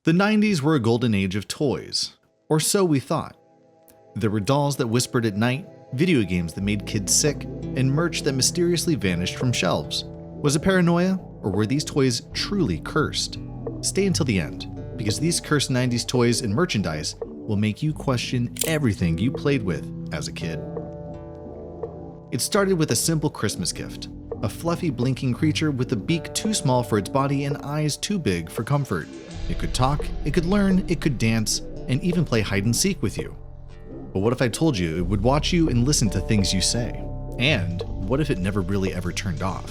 The 90s were a golden age of toys, or so we thought. There were dolls that whispered at night, video games that made kids sick, and merch that mysteriously vanished from shelves. Was it paranoia, or were these toys truly cursed? Stay until the end, because these cursed 90s toys and merchandise will make you question everything you played with as a kid. It started with a simple Christmas gift, a fluffy blinking creature with a beak too small for its body and eyes too big for comfort. It could talk, it could learn, it could dance, and even play hide and seek with you. But what if I told you it would watch you and listen to things you say? And what if it never really ever turned off?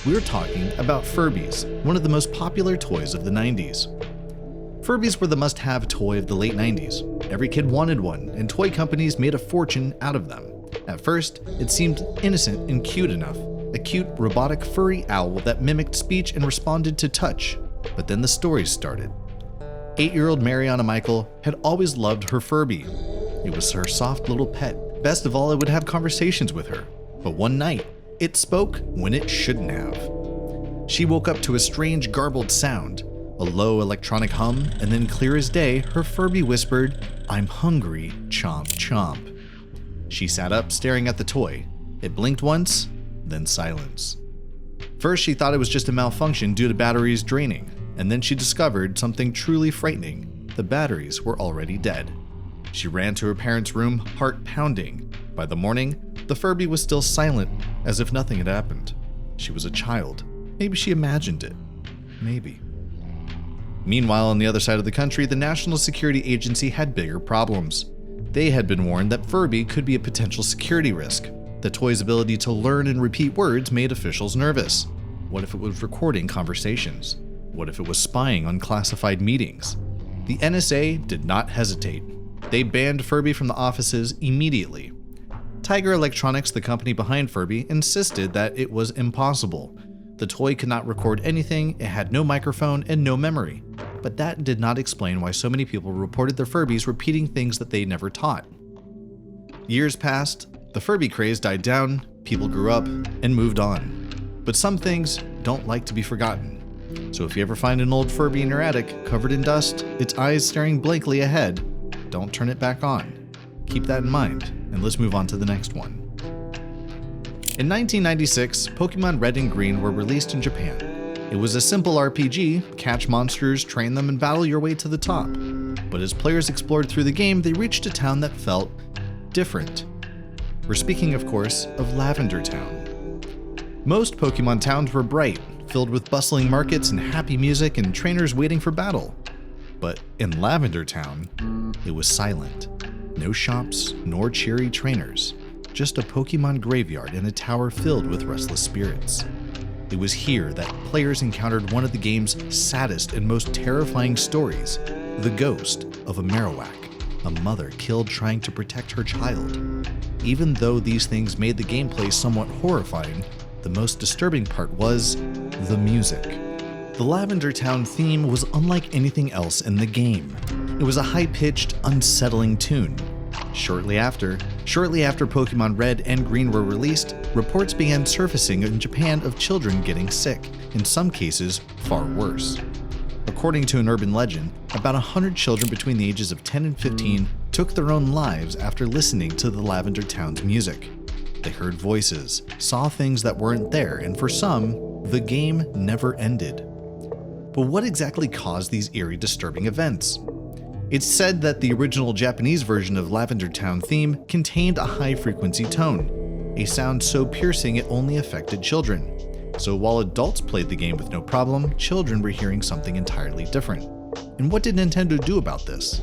We're talking about Furbies, one of the most popular toys of the 90s. Furbies were the must-have toy of the late 90s. Every kid wanted one, and toy companies made a fortune out of them. At first, it seemed innocent and cute enough, a cute, robotic, furry owl that mimicked speech and responded to touch. But then the stories started. 8-year-old Mariana Michael had always loved her Furby. It was her soft little pet. Best of all, it would have conversations with her. But one night, it spoke when it shouldn't have. She woke up to a strange garbled sound, a low electronic hum, and then clear as day, her Furby whispered, "I'm hungry, chomp chomp." She sat up, staring at the toy. It blinked once, then silence. First, she thought it was just a malfunction due to batteries draining, and then she discovered something truly frightening. The batteries were already dead. She ran to her parents' room, heart pounding. By the morning, the Furby was still silent, as if nothing had happened. She was a child. Maybe she imagined it. Maybe. Meanwhile, on the other side of the country, the National Security Agency had bigger problems. They had been warned that Furby could be a potential security risk. The toy's ability to learn and repeat words made officials nervous. What if it was recording conversations? What if it was spying on classified meetings? The NSA did not hesitate. They banned Furby from the offices immediately. Tiger Electronics, the company behind Furby, insisted that it was impossible. The toy could not record anything, it had no microphone and no memory. But that did not explain why so many people reported their Furbies repeating things that they never taught. Years passed, the Furby craze died down, people grew up, and moved on. But some things don't like to be forgotten. So if you ever find an old Furby in your attic, covered in dust, its eyes staring blankly ahead, don't turn it back on. Keep that in mind, and let's move on to the next one. In 1996, Pokemon Red and Green were released in Japan. It was a simple RPG, catch monsters, train them, and battle your way to the top. But as players explored through the game, they reached a town that felt different. We're speaking, of course, of Lavender Town. Most Pokemon towns were bright, filled with bustling markets and happy music and trainers waiting for battle. But in Lavender Town, it was silent. No shops, nor cheery trainers. Just a Pokemon graveyard and a tower filled with restless spirits. It was here that players encountered one of the game's saddest and most terrifying stories, the ghost of a Marowak, a mother killed trying to protect her child. Even though these things made the gameplay somewhat horrifying, the most disturbing part was the music. The Lavender Town theme was unlike anything else in the game. It was a high-pitched, unsettling tune. Shortly after Pokemon Red and Green were released, reports began surfacing in Japan of children getting sick, in some cases far worse. According to an urban legend, about 100 children between the ages of 10 and 15 took their own lives after listening to the Lavender Town's music. They heard voices, saw things that weren't there, and for some, the game never ended. But what exactly caused these eerie, disturbing events? It's said that the original Japanese version of Lavender Town theme contained a high-frequency tone, a sound so piercing it only affected children. So while adults played the game with no problem, children were hearing something entirely different. And what did Nintendo do about this?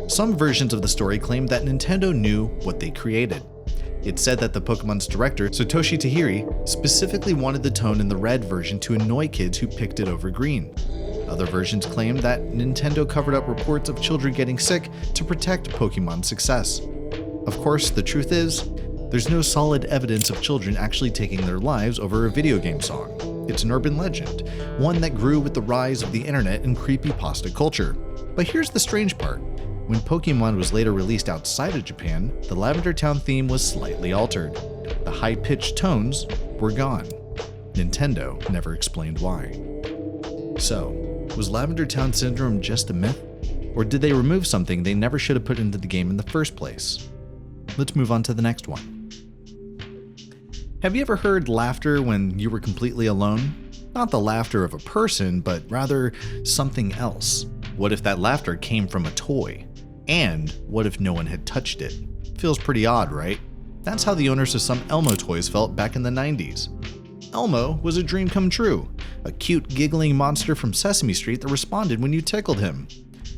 Some versions of the story claim that Nintendo knew what they created. It's said that the Pokemon's director, Satoshi Tajiri, specifically wanted the tone in the Red version to annoy kids who picked it over Green. Other versions claim that Nintendo covered up reports of children getting sick to protect Pokemon's success. Of course, the truth is, there's no solid evidence of children actually taking their lives over a video game song. It's an urban legend, one that grew with the rise of the internet and creepypasta culture. But here's the strange part. When Pokemon was later released outside of Japan, the Lavender Town theme was slightly altered. The high-pitched tones were gone. Nintendo never explained why. So, Was Lavender Town Syndrome just a myth? Or did they remove something they never should have put into the game in the first place? Let's move on to the next one. Have you ever heard laughter when you were completely alone? Not the laughter of a person, but rather something else. What if that laughter came from a toy? And what if no one had touched it? Feels pretty odd, right? That's how the owners of some Elmo toys felt back in the 90s. Elmo was a dream come true, a cute, giggling monster from Sesame Street that responded when you tickled him.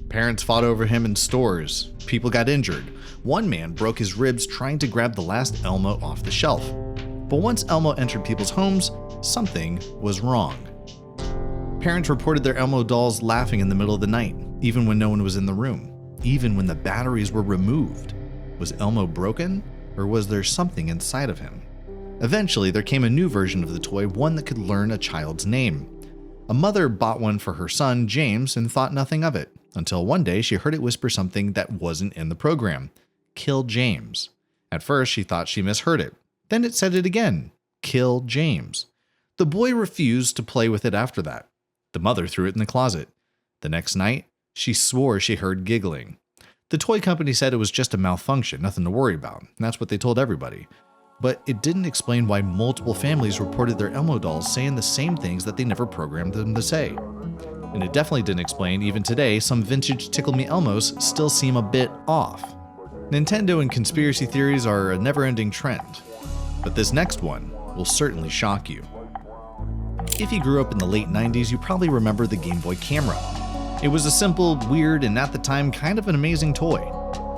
Parents fought over him in stores. People got injured. One man broke his ribs trying to grab the last Elmo off the shelf. But once Elmo entered people's homes, something was wrong. Parents reported their Elmo dolls laughing in the middle of the night, even when no one was in the room, even when the batteries were removed. Was Elmo broken, or was there something inside of him? Eventually, there came a new version of the toy, one that could learn a child's name. A mother bought one for her son, James, and thought nothing of it, until one day she heard it whisper something that wasn't in the program. Kill James. At first, she thought she misheard it. Then it said it again. Kill James. The boy refused to play with it after that. The mother threw it in the closet. The next night, she swore she heard giggling. The toy company said it was just a malfunction, nothing to worry about, and that's what they told everybody. But it didn't explain why multiple families reported their Elmo dolls saying the same things that they never programmed them to say. And it definitely didn't explain, even today, some vintage Tickle Me Elmos still seem a bit off. Nintendo and conspiracy theories are a never-ending trend. But this next one will certainly shock you. If you grew up in the late 90s, you probably remember the Game Boy camera. It was a simple, weird, and at the time kind of an amazing toy.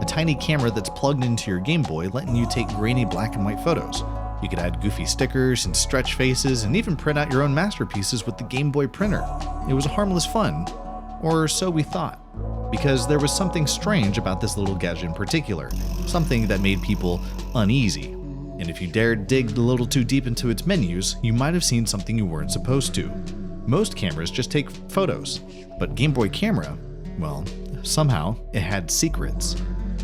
A tiny camera that's plugged into your Game Boy, letting you take grainy black and white photos. You could add goofy stickers and stretch faces and even print out your own masterpieces with the Game Boy printer. It was harmless fun, or so we thought, because there was something strange about this little gadget in particular, something that made people uneasy. And if you dared dig a little too deep into its menus, you might have seen something you weren't supposed to. Most cameras just take photos, but Game Boy camera, well, somehow it had secrets.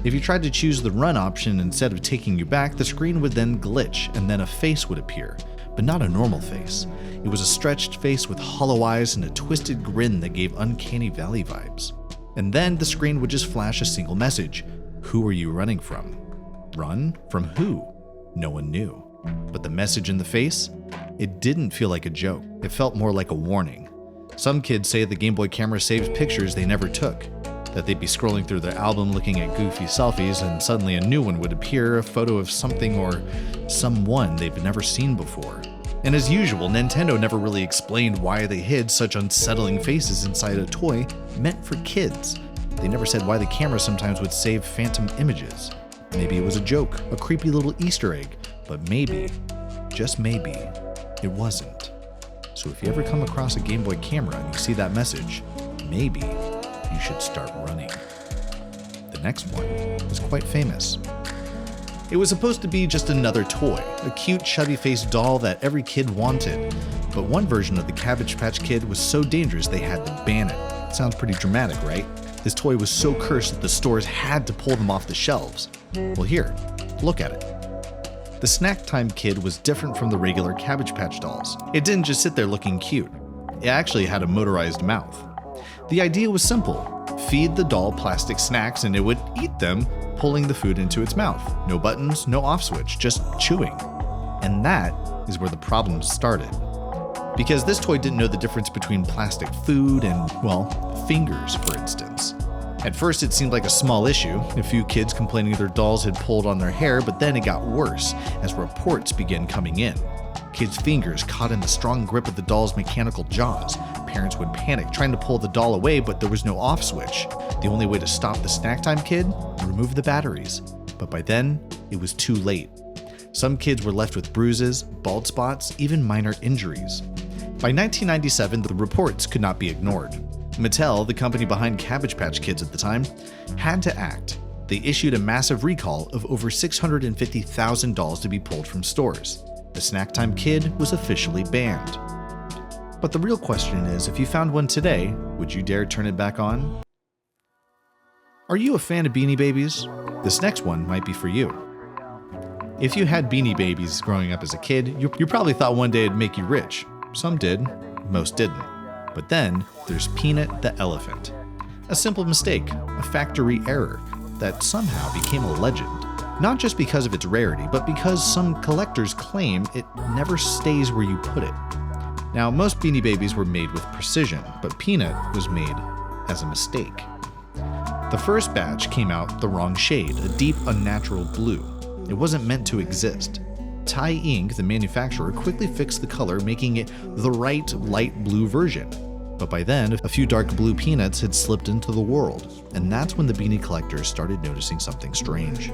If you tried to choose the run option instead of taking you back, the screen would then glitch and then a face would appear, but not a normal face. It was a stretched face with hollow eyes and a twisted grin that gave Uncanny Valley vibes. And then the screen would just flash a single message. Who are you running from? Run? From who? No one knew. But the message in the face? It didn't feel like a joke. It felt more like a warning. Some kids say the Game Boy camera saved pictures they never took. That they'd be scrolling through their album looking at goofy selfies and suddenly a new one would appear, a photo of something or someone they've never seen before. And as usual, Nintendo never really explained why they hid such unsettling faces inside a toy meant for kids. They never said why the camera sometimes would save phantom images. Maybe it was a joke, a creepy little Easter egg, but maybe, just maybe, it wasn't. So if you ever come across a Game Boy camera and you see that message, maybe you should start running. The next one is quite famous. It was supposed to be just another toy, a cute chubby-faced doll that every kid wanted. But one version of the Cabbage Patch Kid was so dangerous they had to ban it. Sounds pretty dramatic, right? This toy was so cursed that the stores had to pull them off the shelves. Well, here, look at it. The Snack Time Kid was different from the regular Cabbage Patch dolls. It didn't just sit there looking cute. It actually had a motorized mouth. The idea was simple. Feed the doll plastic snacks and it would eat them, pulling the food into its mouth. No buttons, no off switch, just chewing. And that is where the problems started. Because this toy didn't know the difference between plastic food and, well, fingers, for instance. At first it seemed like a small issue, a few kids complaining their dolls had pulled on their hair, but then it got worse as reports began coming in. Kids' fingers caught in the strong grip of the doll's mechanical jaws. Parents would panic trying to pull the doll away, but there was no off switch. The only way to stop the Snack Time Kid? Remove the batteries. But by then, it was too late. Some kids were left with bruises, bald spots, even minor injuries. By 1997, the reports could not be ignored. Mattel, the company behind Cabbage Patch Kids at the time, had to act. They issued a massive recall of over 650,000 dolls to be pulled from stores. The Snack Time Kid was officially banned. But the real question is, if you found one today, would you dare turn it back on? Are you a fan of Beanie Babies? This next one might be for you. If you had Beanie Babies growing up as a kid, you probably thought one day it'd make you rich. Some did, most didn't. But then there's Peanut the elephant. A simple mistake, a factory error, that somehow became a legend. Not just because of its rarity, but because some collectors claim it never stays where you put it. Now, most Beanie Babies were made with precision, but Peanut was made as a mistake. The first batch came out the wrong shade, a deep, unnatural blue. It wasn't meant to exist. Thai Ink, the manufacturer, quickly fixed the color, making it the right light blue version. But by then, a few dark blue peanuts had slipped into the world, and that's when the beanie collectors started noticing something strange.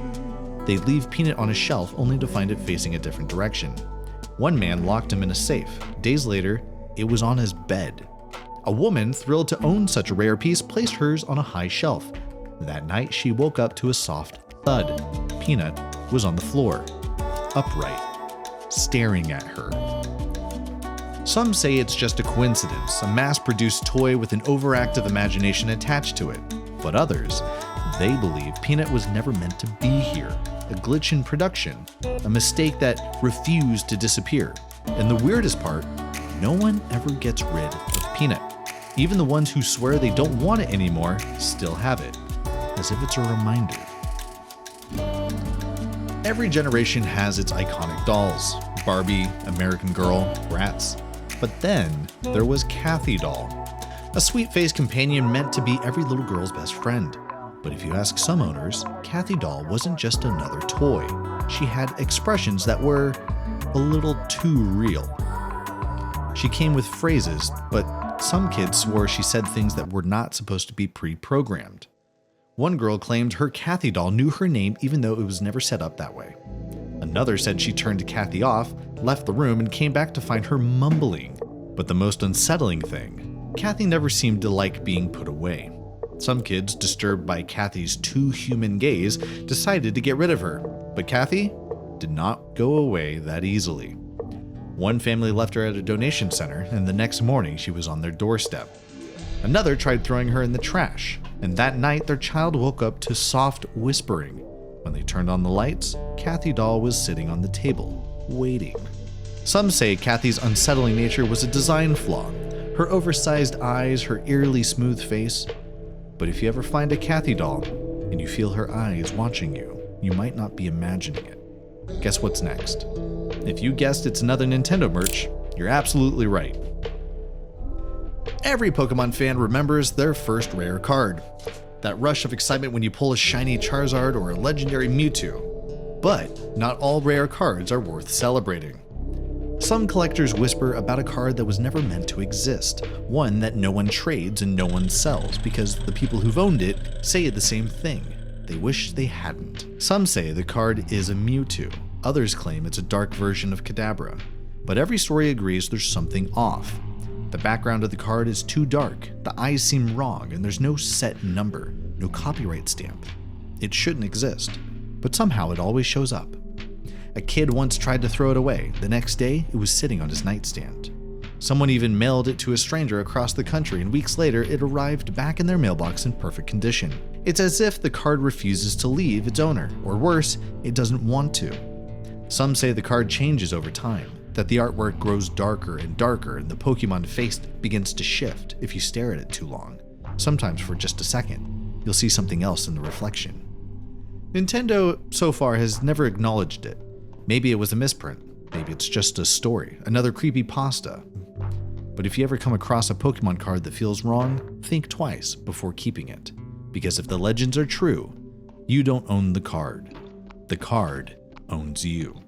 They'd leave Peanut on a shelf only to find it facing a different direction. One man locked him in a safe. Days later, it was on his bed. A woman, thrilled to own such a rare piece, placed hers on a high shelf. That night, she woke up to a soft thud. Peanut was on the floor, upright, staring at her. Some say it's just a coincidence, a mass-produced toy with an overactive imagination attached to it. But others, they believe Peanut was never meant to be here, a glitch in production, a mistake that refused to disappear. And the weirdest part, no one ever gets rid of Peanut. Even the ones who swear they don't want it anymore still have it, as if it's a reminder. Every generation has its iconic dolls. Barbie, American Girl, Bratz. But then there was Kathy doll, a sweet-faced companion meant to be every little girl's best friend. But if you ask some owners, Kathy doll wasn't just another toy. She had expressions that were a little too real. She came with phrases, but some kids swore she said things that were not supposed to be pre-programmed. One girl claimed her Kathy doll knew her name even though it was never set up that way. Another said she turned Kathy off, left the room, and came back to find her mumbling. But the most unsettling thing, Kathy never seemed to like being put away. Some kids, disturbed by Kathy's too human gaze, decided to get rid of her. But Kathy did not go away that easily. One family left her at a donation center, and the next morning she was on their doorstep. Another tried throwing her in the trash, and that night their child woke up to soft whispering. When they turned on the lights, Kathy doll was sitting on the table, waiting. Some say Kathy's unsettling nature was a design flaw, her oversized eyes, her eerily smooth face. But if you ever find a Kathy doll, and you feel her eyes watching you, you might not be imagining it. Guess what's next? If you guessed it's another Nintendo merch, you're absolutely right. Every Pokemon fan remembers their first rare card. That rush of excitement when you pull a shiny Charizard or a legendary Mewtwo. But not all rare cards are worth celebrating. Some collectors whisper about a card that was never meant to exist, one that no one trades and no one sells because the people who've owned it say the same thing. They wish they hadn't. Some say the card is a Mewtwo. Others claim it's a dark version of Kadabra. But every story agrees there's something off. The background of the card is too dark, the eyes seem wrong, and there's no set number, no copyright stamp. It shouldn't exist, but somehow it always shows up. A kid once tried to throw it away. The next day, it was sitting on his nightstand. Someone even mailed it to a stranger across the country, and weeks later, it arrived back in their mailbox in perfect condition. It's as if the card refuses to leave its owner, or worse, it doesn't want to. Some say the card changes over time, that the artwork grows darker and darker, and the Pokemon face begins to shift if you stare at it too long. Sometimes for just a second, you'll see something else in the reflection. Nintendo, so far, has never acknowledged it. Maybe it was a misprint. Maybe it's just a story, another creepypasta. But if you ever come across a Pokemon card that feels wrong, think twice before keeping it. Because if the legends are true, you don't own the card. The card owns you.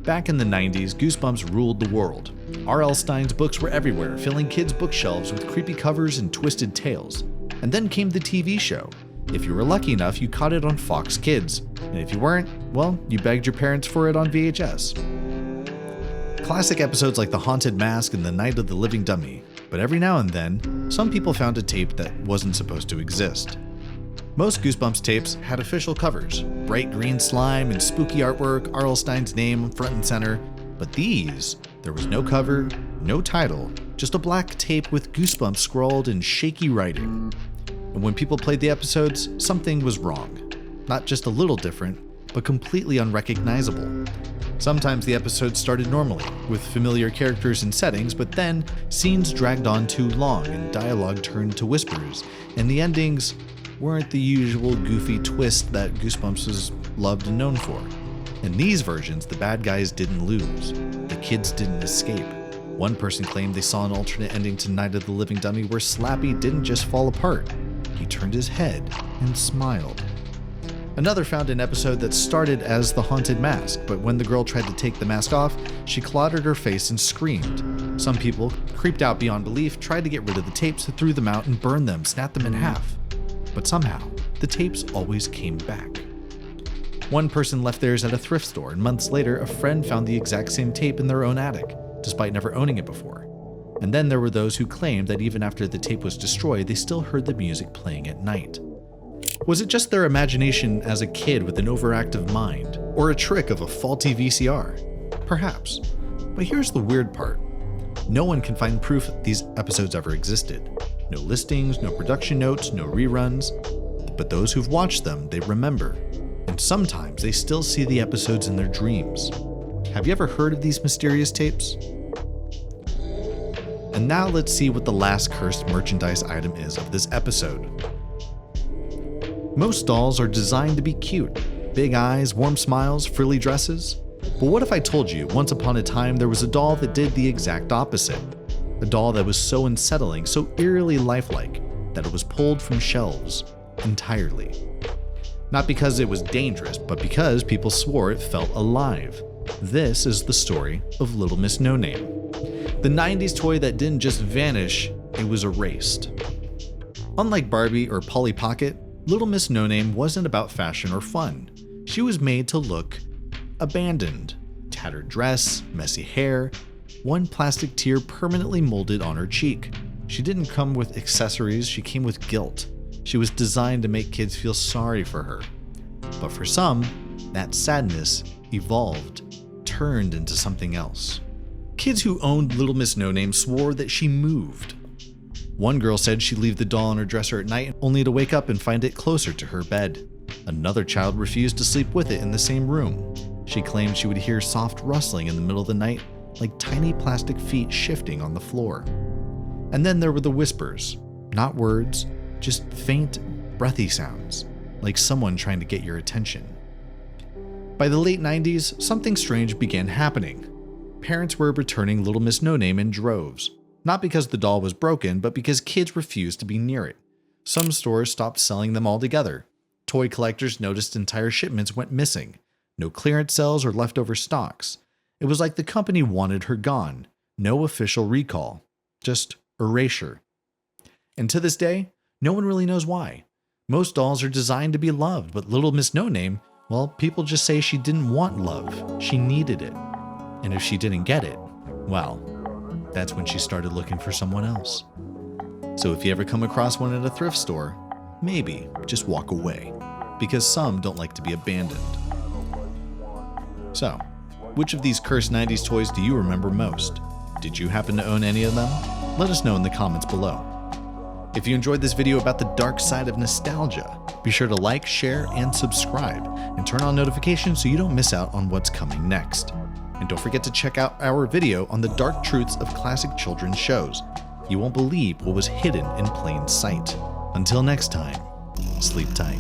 Back in the 90s, Goosebumps ruled the world. R.L. Stine's books were everywhere, filling kids' bookshelves with creepy covers and twisted tales. And then came the TV show. If you were lucky enough, you caught it on Fox Kids. And if you weren't, well, you begged your parents for it on VHS. Classic episodes like The Haunted Mask and The Night of the Living Dummy. But every now and then, some people found a tape that wasn't supposed to exist. Most Goosebumps tapes had official covers, bright green slime and spooky artwork, R.L. Stine's name front and center. But these, there was no cover, no title, just a black tape with Goosebumps scrawled in shaky writing. And when people played the episodes, something was wrong. Not just a little different, but completely unrecognizable. Sometimes the episodes started normally, with familiar characters and settings, but then scenes dragged on too long and dialogue turned to whispers, and the endings weren't the usual goofy twist that Goosebumps was loved and known for. In these versions, the bad guys didn't lose. The kids didn't escape. One person claimed they saw an alternate ending to Night of the Living Dummy where Slappy didn't just fall apart. He turned his head and smiled. Another found an episode that started as the haunted mask, but when the girl tried to take the mask off, she clawed her face and screamed. Some people, creeped out beyond belief, tried to get rid of the tapes, threw them out and burned them, snapped them in half. But somehow, the tapes always came back. One person left theirs at a thrift store, and months later, a friend found the exact same tape in their own attic, despite never owning it before. And then there were those who claimed that even after the tape was destroyed, they still heard the music playing at night. Was it just their imagination as a kid with an overactive mind, or a trick of a faulty VCR? Perhaps. But here's the weird part. No one can find proof these episodes ever existed. No listings, no production notes, no reruns. But those who've watched them, they remember. And sometimes they still see the episodes in their dreams. Have you ever heard of these mysterious tapes? And now let's see what the last cursed merchandise item is of this episode. Most dolls are designed to be cute. Big eyes, warm smiles, frilly dresses. But what if I told you once upon a time there was a doll that did the exact opposite? A doll that was so unsettling, so eerily lifelike, that it was pulled from shelves entirely. Not because it was dangerous, but because people swore it felt alive. This is the story of Little Miss No Name. The 90s toy that didn't just vanish, it was erased. Unlike Barbie or Polly Pocket, Little Miss No Name wasn't about fashion or fun. She was made to look abandoned. Tattered dress, messy hair, one plastic tear permanently molded on her cheek. She didn't come with accessories, she came with guilt. She was designed to make kids feel sorry for her. But for some, that sadness evolved, turned into something else. Kids who owned Little Miss No Name swore that she moved. One girl said she'd leave the doll on her dresser at night only to wake up and find it closer to her bed. Another child refused to sleep with it in the same room. She claimed she would hear soft rustling in the middle of the night, like tiny plastic feet shifting on the floor. And then there were the whispers, not words, just faint, breathy sounds, like someone trying to get your attention. By the late 90s, something strange began happening. Parents were returning Little Miss No Name in droves. Not because the doll was broken, but because kids refused to be near it. Some stores stopped selling them altogether. Toy collectors noticed entire shipments went missing. No clearance sales or leftover stocks. It was like the company wanted her gone. No official recall. Just erasure. And to this day, no one really knows why. Most dolls are designed to be loved, but Little Miss No Name, well, people just say she didn't want love. She needed it. And if she didn't get it, well, that's when she started looking for someone else. So if you ever come across one at a thrift store, maybe just walk away, because some don't like to be abandoned. So, which of these cursed 90s toys do you remember most? Did you happen to own any of them? Let us know in the comments below. If you enjoyed this video about the dark side of nostalgia, be sure to like, share, and subscribe, and turn on notifications so you don't miss out on what's coming next. And don't forget to check out our video on the dark truths of classic children's shows. You won't believe what was hidden in plain sight. Until next time, sleep tight.